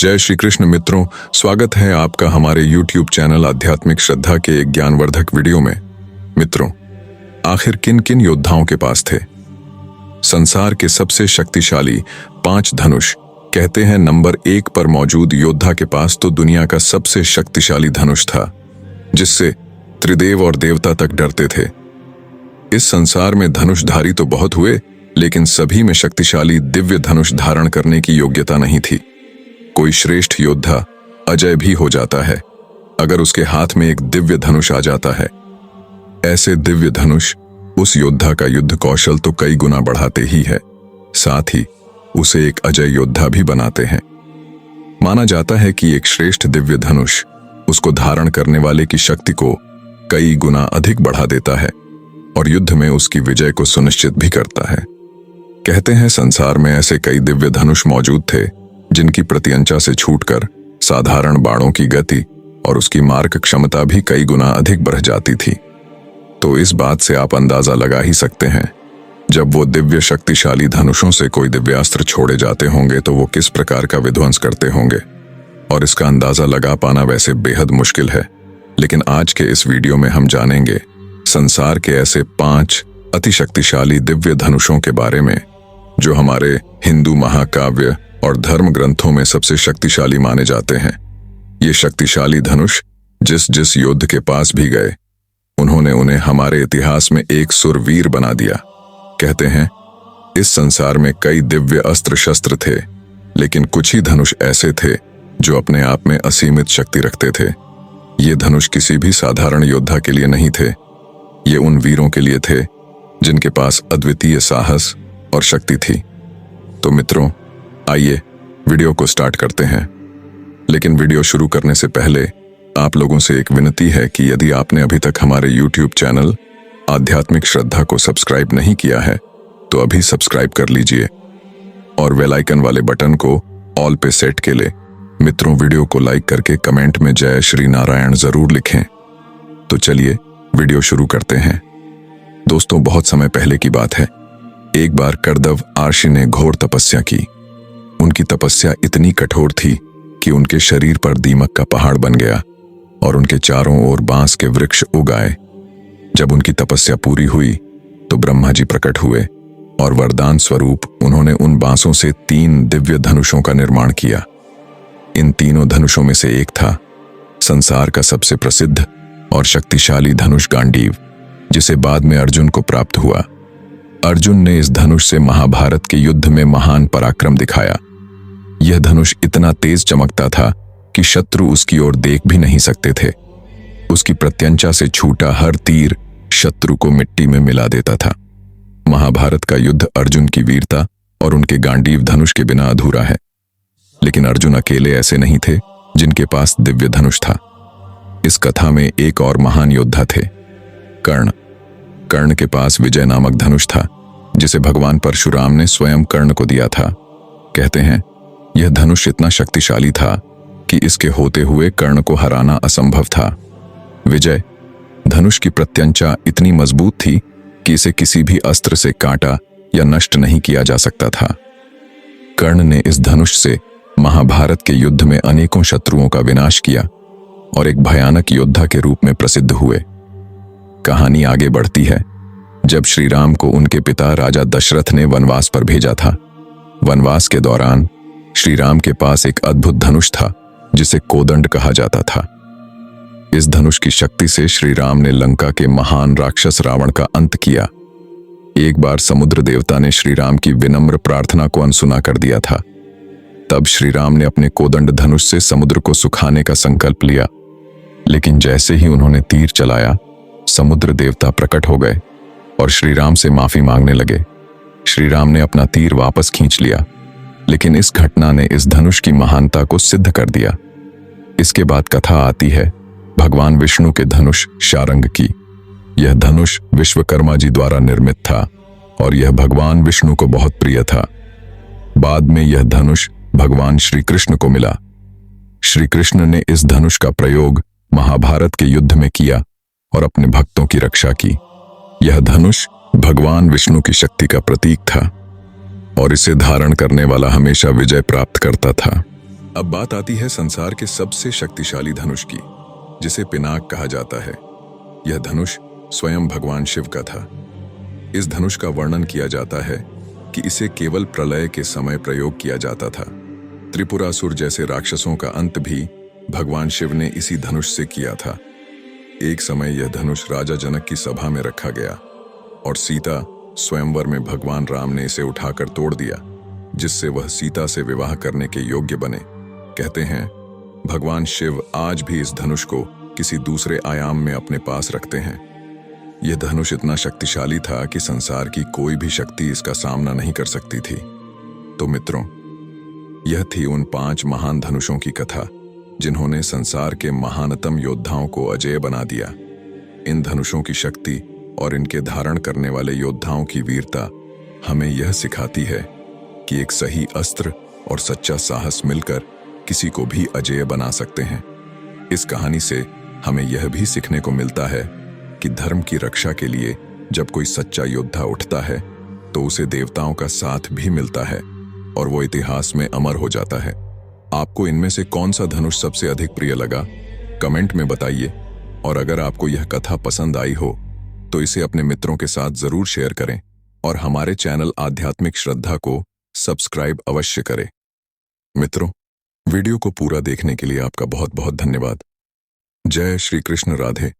जय श्री कृष्ण मित्रों, स्वागत है आपका हमारे YouTube चैनल आध्यात्मिक श्रद्धा के एक ज्ञानवर्धक वीडियो में। मित्रों, आखिर किन किन योद्धाओं के पास थे संसार के सबसे शक्तिशाली 5 धनुष? कहते हैं नंबर 1 पर मौजूद योद्धा के पास तो दुनिया का सबसे शक्तिशाली धनुष था, जिससे त्रिदेव और देवता तक डरते थे। इस संसार में धनुषधारी तो बहुत हुए, लेकिन सभी में शक्तिशाली दिव्य धनुष धारण करने की योग्यता नहीं थी। कोई श्रेष्ठ योद्धा अजय भी हो जाता है अगर उसके हाथ में एक दिव्य धनुष आ जाता है। ऐसे दिव्य धनुष उस योद्धा का युद्ध कौशल तो कई गुना बढ़ाते ही है, साथ ही उसे एक अजय योद्धा भी बनाते हैं। माना जाता है कि एक श्रेष्ठ दिव्य धनुष उसको धारण करने वाले की शक्ति को कई गुना अधिक बढ़ा देता है और युद्ध में उसकी विजय को सुनिश्चित भी करता है। कहते हैं संसार में ऐसे कई दिव्य धनुष मौजूद थे जिनकी प्रत्यंचा से छूटकर साधारण बाणों की गति और उसकी मारक क्षमता भी कई गुना अधिक बढ़ जाती थी। तो इस बात से आप अंदाजा लगा ही सकते हैं, जब वो दिव्य शक्तिशाली धनुषों से कोई दिव्यास्त्र छोड़े जाते होंगे तो वो किस प्रकार का विध्वंस करते होंगे। और इसका अंदाजा लगा पाना वैसे बेहद मुश्किल है, लेकिन आज के इस वीडियो में हम जानेंगे संसार के ऐसे 5 अति शक्तिशाली दिव्य धनुषों के बारे में, जो हमारे हिंदू महाकाव्य और धर्म ग्रंथों में सबसे शक्तिशाली माने जाते हैं। ये शक्तिशाली धनुष जिस जिस योद्ध के पास भी गए, उन्होंने उन्हें हमारे इतिहास में एक सुरवीर बना दिया। कहते हैं इस संसार में कई दिव्य अस्त्र शस्त्र थे, लेकिन कुछ ही धनुष ऐसे थे जो अपने आप में असीमित शक्ति रखते थे। ये धनुष किसी भी साधारण योद्धा के लिए नहीं थे, ये उन वीरों के लिए थे जिनके पास अद्वितीय साहस और शक्ति थी। तो मित्रों, आइए वीडियो को स्टार्ट करते हैं। लेकिन वीडियो शुरू करने से पहले आप लोगों से एक विनती है कि यदि आपने अभी तक हमारे YouTube चैनल आध्यात्मिक श्रद्धा को सब्सक्राइब नहीं किया है तो अभी सब्सक्राइब कर लीजिए और बेल आइकन वाले बटन को ऑल पे सेट के ले। मित्रों, वीडियो को लाइक करके कमेंट में जय श्री नारायण जरूर लिखें। तो चलिए वीडियो शुरू करते हैं। दोस्तों, बहुत समय पहले की बात है। एक बार करदव आर्षि ने घोर तपस्या की। उनकी तपस्या इतनी कठोर थी कि उनके शरीर पर दीमक का पहाड़ बन गया और उनके चारों ओर बांस के वृक्ष उग आए। जब उनकी तपस्या पूरी हुई तो ब्रह्मा जी प्रकट हुए और वरदान स्वरूप उन्होंने उन बांसों से 3 दिव्य धनुषों का निर्माण किया। इन तीनों धनुषों में से एक था संसार का सबसे प्रसिद्ध और शक्तिशाली धनुष गांडीव, जिसे बाद में अर्जुन को प्राप्त हुआ। अर्जुन ने इस धनुष से महाभारत के युद्ध में महान पराक्रम दिखाया। यह धनुष इतना तेज चमकता था कि शत्रु उसकी ओर देख भी नहीं सकते थे। उसकी प्रत्यंचा से छूटा हर तीर शत्रु को मिट्टी में मिला देता था। महाभारत का युद्ध अर्जुन की वीरता और उनके गांडीव धनुष के बिना अधूरा है। लेकिन अर्जुन अकेले ऐसे नहीं थे जिनके पास दिव्य धनुष था। इस कथा में एक और महान योद्धा थे, कर्ण। कर्ण के पास विजय नामक धनुष था, जिसे भगवान परशुराम ने स्वयं कर्ण को दिया था। कहते हैं यह धनुष इतना शक्तिशाली था कि इसके होते हुए कर्ण को हराना असंभव था। विजय धनुष की प्रत्यंचा इतनी मजबूत थी कि इसे किसी भी अस्त्र से काटा या नष्ट नहीं किया जा सकता था। कर्ण ने इस धनुष से महाभारत के युद्ध में अनेकों शत्रुओं का विनाश किया और एक भयानक योद्धा के रूप में प्रसिद्ध हुए। कहानी आगे बढ़ती है। जब श्री राम को उनके पिता राजा दशरथ ने वनवास पर भेजा था, वनवास के दौरान श्री राम के पास एक अद्भुत धनुष था जिसे कोदंड कहा जाता था। इस धनुष की शक्ति से श्री राम ने लंका के महान राक्षस रावण का अंत किया। एक बार समुद्र देवता ने श्री राम की विनम्र प्रार्थना को अनसुना कर दिया था। तब श्री राम ने अपने कोदंड धनुष से समुद्र को सुखाने का संकल्प लिया, लेकिन जैसे ही उन्होंने तीर चलाया, समुद्र देवता प्रकट हो गए और श्री राम से माफी मांगने लगे। श्री राम ने अपना तीर वापस खींच लिया, लेकिन इस घटना ने इस धनुष की महानता को सिद्ध कर दिया। इसके बाद कथा आती है भगवान विष्णु के धनुष शारंग की। यह धनुष विश्वकर्मा जी द्वारा निर्मित था और यह भगवान विष्णु को बहुत प्रिय था। बाद में यह धनुष भगवान श्री कृष्ण को मिला। श्री कृष्ण ने इस धनुष का प्रयोग महाभारत के युद्ध में किया और अपने भक्तों की रक्षा की। यह धनुष भगवान विष्णु की शक्ति का प्रतीक था और इसे धारण करने वाला हमेशा विजय प्राप्त करता था। अब बात आती है संसार के सबसे शक्तिशाली धनुष की, जिसे पिनाक कहा जाता है। यह धनुष स्वयं भगवान शिव का था। इस धनुष का वर्णन किया जाता है कि इसे केवल प्रलय के समय प्रयोग किया जाता था। त्रिपुरासुर जैसे राक्षसों का अंत भी भगवान शिव ने इसी धनुष से किया था। एक समय यह धनुष राजा जनक की सभा में रखा गया और सीता स्वयंवर में भगवान राम ने इसे उठाकर तोड़ दिया, जिससे वह सीता से विवाह करने के योग्य बने। कहते हैं भगवान शिव आज भी इस धनुष को किसी दूसरे आयाम में अपने पास रखते हैं। यह धनुष इतना शक्तिशाली था कि संसार की कोई भी शक्ति इसका सामना नहीं कर सकती थी। तो मित्रों, यह थी उन 5 महान धनुषों की कथा जिन्होंने संसार के महानतम योद्धाओं को अजेय बना दिया। इन धनुषों की शक्ति और इनके धारण करने वाले योद्धाओं की वीरता हमें यह सिखाती है कि एक सही अस्त्र और सच्चा साहस मिलकर किसी को भी अजेय बना सकते हैं। इस कहानी से हमें यह भी सीखने को मिलता है कि धर्म की रक्षा के लिए जब कोई सच्चा योद्धा उठता है तो उसे देवताओं का साथ भी मिलता है और वो इतिहास में अमर हो जाता है। आपको इनमें से कौन सा धनुष सबसे अधिक प्रिय लगा, कमेंट में बताइए। और अगर आपको यह कथा पसंद आई हो तो इसे अपने मित्रों के साथ जरूर शेयर करें और हमारे चैनल आध्यात्मिक श्रद्धा को सब्सक्राइब अवश्य करें। मित्रों, वीडियो को पूरा देखने के लिए आपका बहुत बहुत धन्यवाद। जय श्री कृष्ण। राधे।